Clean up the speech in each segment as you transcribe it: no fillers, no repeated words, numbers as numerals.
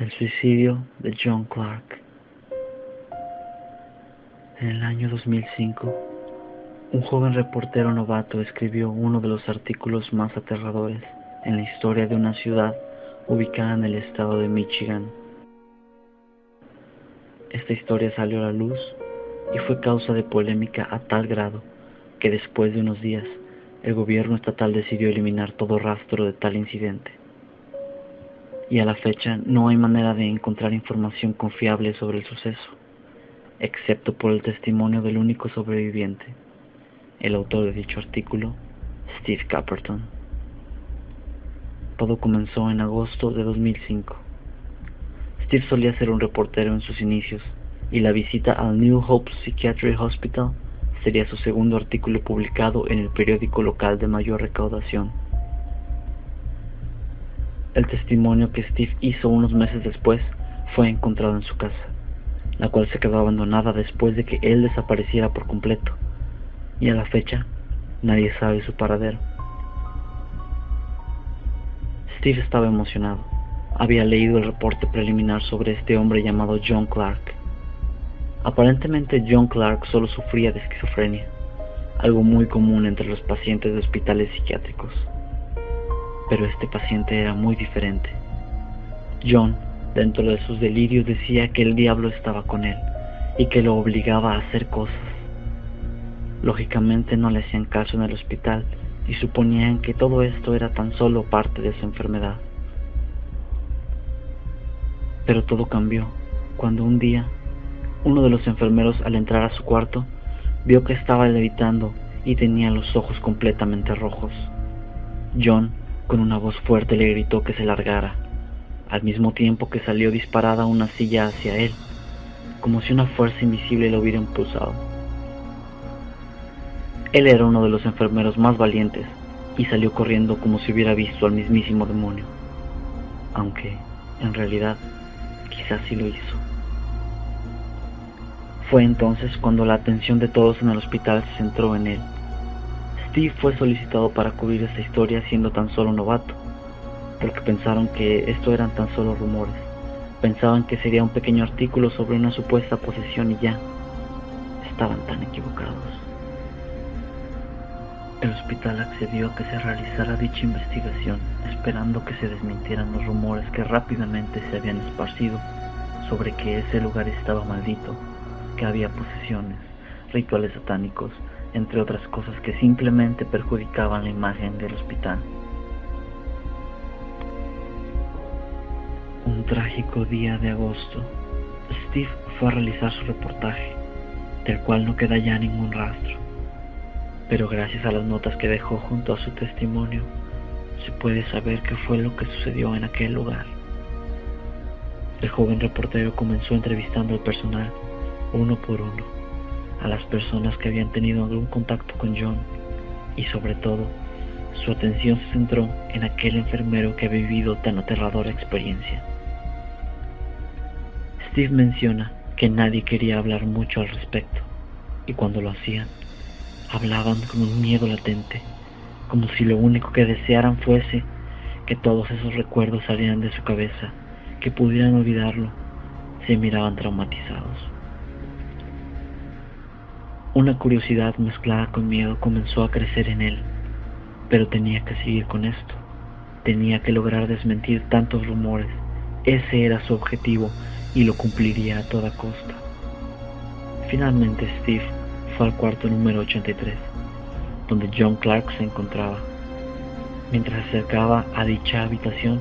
El suicidio de John Clark. En el año 2005, un joven reportero novato escribió uno de los artículos más aterradores en la historia de una ciudad ubicada en el estado de Michigan. Esta historia salió a la luz y fue causa de polémica a tal grado que después de unos días el gobierno estatal decidió eliminar todo rastro de tal incidente. Y a la fecha no hay manera de encontrar información confiable sobre el suceso, excepto por el testimonio del único sobreviviente, el autor de dicho artículo, Steve Caperton. Todo comenzó en agosto de 2005. Steve solía ser un reportero en sus inicios, y la visita al New Hope Psychiatric Hospital sería su segundo artículo publicado en el periódico local de mayor recaudación. El testimonio que Steve hizo unos meses después fue encontrado en su casa, la cual se quedó abandonada después de que él desapareciera por completo, y a la fecha nadie sabe su paradero. Steve estaba emocionado. Había leído el reporte preliminar sobre este hombre llamado John Clark. Aparentemente John Clark solo sufría de esquizofrenia, algo muy común entre los pacientes de hospitales psiquiátricos. Pero este paciente era muy diferente. John, dentro de sus delirios, decía que el diablo estaba con él y que lo obligaba a hacer cosas. Lógicamente no le hacían caso en el hospital y suponían que todo esto era tan solo parte de su enfermedad. Pero todo cambió cuando un día uno de los enfermeros, al entrar a su cuarto, vio que estaba levitando y tenía los ojos completamente rojos. John, con una voz fuerte, le gritó que se largara, al mismo tiempo que salió disparada una silla hacia él, como si una fuerza invisible lo hubiera impulsado. Él era uno de los enfermeros más valientes y salió corriendo como si hubiera visto al mismísimo demonio, aunque, en realidad, quizás sí lo hizo. Fue entonces cuando la atención de todos en el hospital se centró en él. Steve fue solicitado para cubrir esta historia siendo tan solo novato, porque pensaron que esto eran tan solo rumores. Pensaban que sería un pequeño artículo sobre una supuesta posesión y ya. Estaban tan equivocados. El hospital accedió a que se realizara dicha investigación, esperando que se desmintieran los rumores que rápidamente se habían esparcido sobre que ese lugar estaba maldito, que había posesiones, rituales satánicos, entre otras cosas que simplemente perjudicaban la imagen del hospital. Un trágico día de agosto, Steve fue a realizar su reportaje, del cual no queda ya ningún rastro, pero gracias a las notas que dejó junto a su testimonio, se puede saber qué fue lo que sucedió en aquel lugar. El joven reportero comenzó entrevistando al personal, uno por uno, a las personas que habían tenido algún contacto con John, y sobre todo, su atención se centró en aquel enfermero que había vivido tan aterradora experiencia. Steve menciona que nadie quería hablar mucho al respecto, y cuando lo hacían, hablaban con un miedo latente, como si lo único que desearan fuese que todos esos recuerdos salieran de su cabeza, que pudieran olvidarlo. Se miraban traumatizados. Una curiosidad mezclada con miedo comenzó a crecer en él, pero tenía que seguir con esto. Tenía que lograr desmentir tantos rumores. Ese era su objetivo y lo cumpliría a toda costa. Finalmente Steve fue al cuarto número 83, donde John Clark se encontraba. Mientras se acercaba a dicha habitación,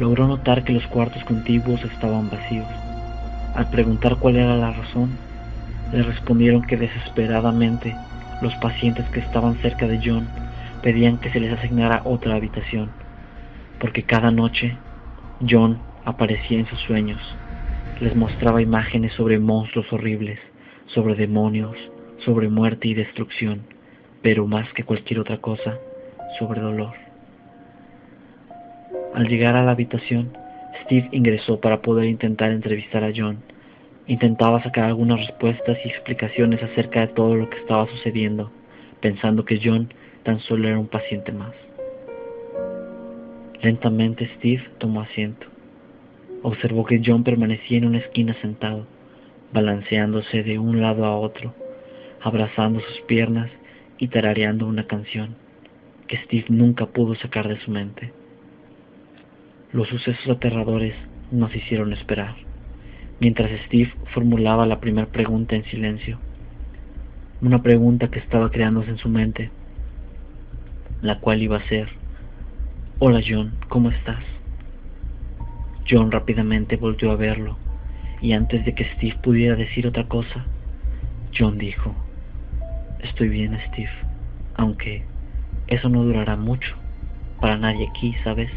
logró notar que los cuartos contiguos estaban vacíos. Al preguntar cuál era la razón, le respondieron que desesperadamente los pacientes que estaban cerca de John pedían que se les asignara otra habitación, porque cada noche John aparecía en sus sueños, les mostraba imágenes sobre monstruos horribles, sobre demonios, sobre muerte y destrucción, pero más que cualquier otra cosa, sobre dolor. Al llegar a la habitación, Steve ingresó para poder intentar entrevistar a John. Intentaba sacar algunas respuestas y explicaciones acerca de todo lo que estaba sucediendo, pensando que John tan solo era un paciente más. Lentamente Steve tomó asiento. Observó que John permanecía en una esquina sentado, balanceándose de un lado a otro, abrazando sus piernas y tarareando una canción que Steve nunca pudo sacar de su mente. Los sucesos aterradores nos hicieron esperar, mientras Steve formulaba la primera pregunta en silencio, una pregunta que estaba creándose en su mente, la cual iba a ser: «Hola John, ¿cómo estás?». John rápidamente volvió a verlo, y antes de que Steve pudiera decir otra cosa, John dijo: «Estoy bien, Steve, aunque eso no durará mucho, para nadie aquí, ¿sabes?».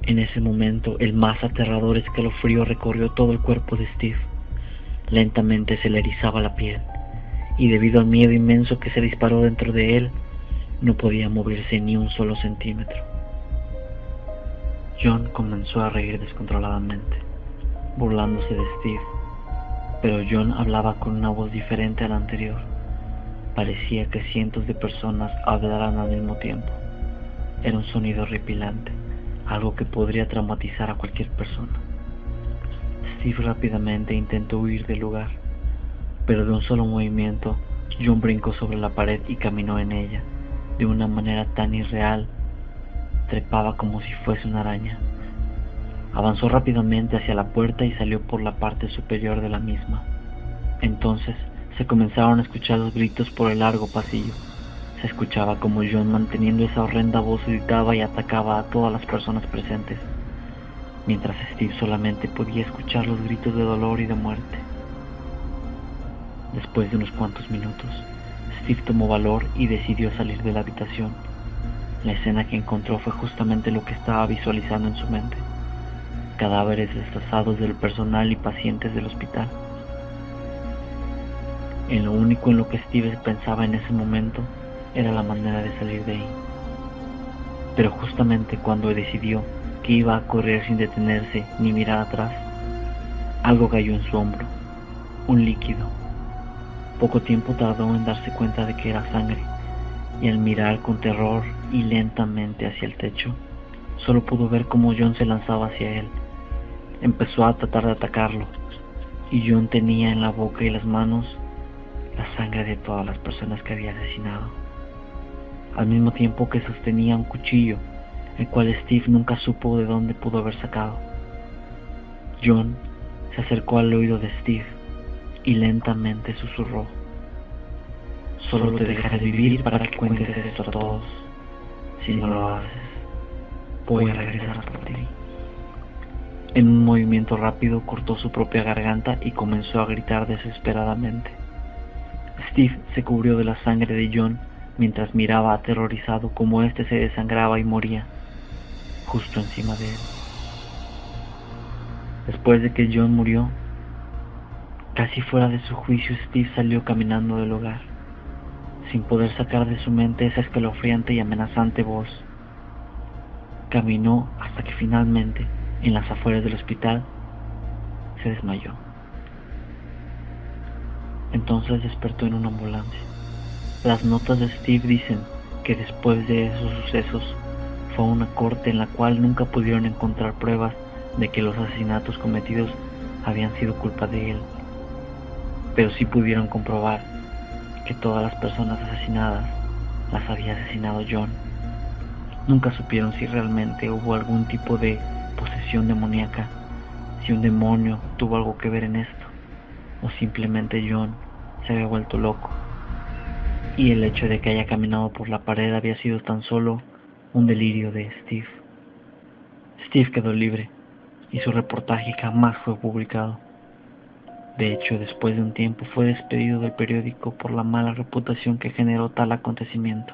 En ese momento, el más aterrador escalofrío recorrió todo el cuerpo de Steve. Lentamente se le erizaba la piel, y debido al miedo inmenso que se disparó dentro de él, no podía moverse ni un solo centímetro. John comenzó a reír descontroladamente, burlándose de Steve, pero John hablaba con una voz diferente a la anterior. Parecía que cientos de personas hablaran al mismo tiempo. Era un sonido horripilante, algo que podría traumatizar a cualquier persona. Steve rápidamente intentó huir del lugar, pero de un solo movimiento, John brincó sobre la pared y caminó en ella, de una manera tan irreal. Trepaba como si fuese una araña. Avanzó rápidamente hacia la puerta y salió por la parte superior de la misma. Entonces se comenzaron a escuchar los gritos por el largo pasillo. Se escuchaba como John, manteniendo esa horrenda voz, gritaba y atacaba a todas las personas presentes, mientras Steve solamente podía escuchar los gritos de dolor y de muerte. Después de unos cuantos minutos, Steve tomó valor y decidió salir de la habitación. La escena que encontró fue justamente lo que estaba visualizando en su mente: cadáveres destrozados del personal y pacientes del hospital. En lo único en lo que Steve pensaba en ese momento era la manera de salir de ahí. Pero justamente cuando decidió que iba a correr sin detenerse ni mirar atrás, algo cayó en su hombro, un líquido. Poco tiempo tardó en darse cuenta de que era sangre, y al mirar con terror y lentamente hacia el techo, solo pudo ver cómo John se lanzaba hacia él. Empezó a tratar de atacarlo, y John tenía en la boca y las manos la sangre de todas las personas que había asesinado, al mismo tiempo que sostenía un cuchillo, el cual Steve nunca supo de dónde pudo haber sacado. John se acercó al oído de Steve y lentamente susurró: «Solo te dejaré vivir para que cuentes esto a todos. Si no lo haces, voy a regresar por ti». En un movimiento rápido cortó su propia garganta y comenzó a gritar desesperadamente. Steve se cubrió de la sangre de John mientras miraba aterrorizado cómo éste se desangraba y moría justo encima de él. Después de que John murió, casi fuera de su juicio, Steve salió caminando del hogar, sin poder sacar de su mente esa escalofriante y amenazante voz. Caminó hasta que finalmente, en las afueras del hospital, se desmayó. Entonces despertó en una ambulancia. Las notas de Steve dicen que después de esos sucesos fue a una corte en la cual nunca pudieron encontrar pruebas de que los asesinatos cometidos habían sido culpa de él, pero sí pudieron comprobar que todas las personas asesinadas las había asesinado John. Nunca supieron si realmente hubo algún tipo de posesión demoníaca, si un demonio tuvo algo que ver en esto, o simplemente John se había vuelto loco, y el hecho de que haya caminado por la pared había sido tan solo un delirio de Steve. Steve quedó libre, y su reportaje jamás fue publicado. De hecho, después de un tiempo fue despedido del periódico por la mala reputación que generó tal acontecimiento.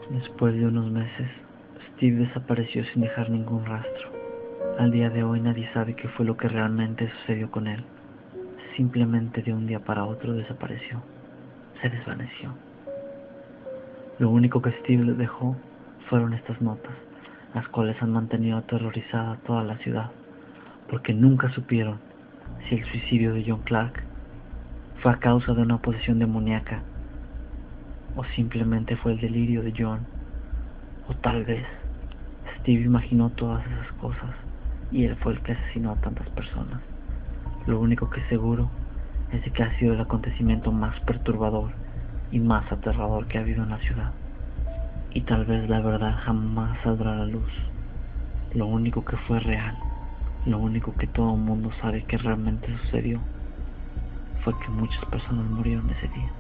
Después de unos meses, Steve desapareció sin dejar ningún rastro. Al día de hoy nadie sabe qué fue lo que realmente sucedió con él. Simplemente de un día para otro desapareció, se desvaneció. Lo único que Steve le dejó fueron estas notas, las cuales han mantenido aterrorizada a toda la ciudad, porque nunca supieron si el suicidio de John Clark fue a causa de una posesión demoníaca, o simplemente fue el delirio de John, o tal vez Steve imaginó todas esas cosas y él fue el que asesinó a tantas personas. Lo único que es seguro es de que ha sido el acontecimiento más perturbador y más aterrador que ha habido en la ciudad. Y tal vez la verdad jamás saldrá a la luz. Lo único que fue real, lo único que todo el mundo sabe que realmente sucedió, fue que muchas personas murieron ese día.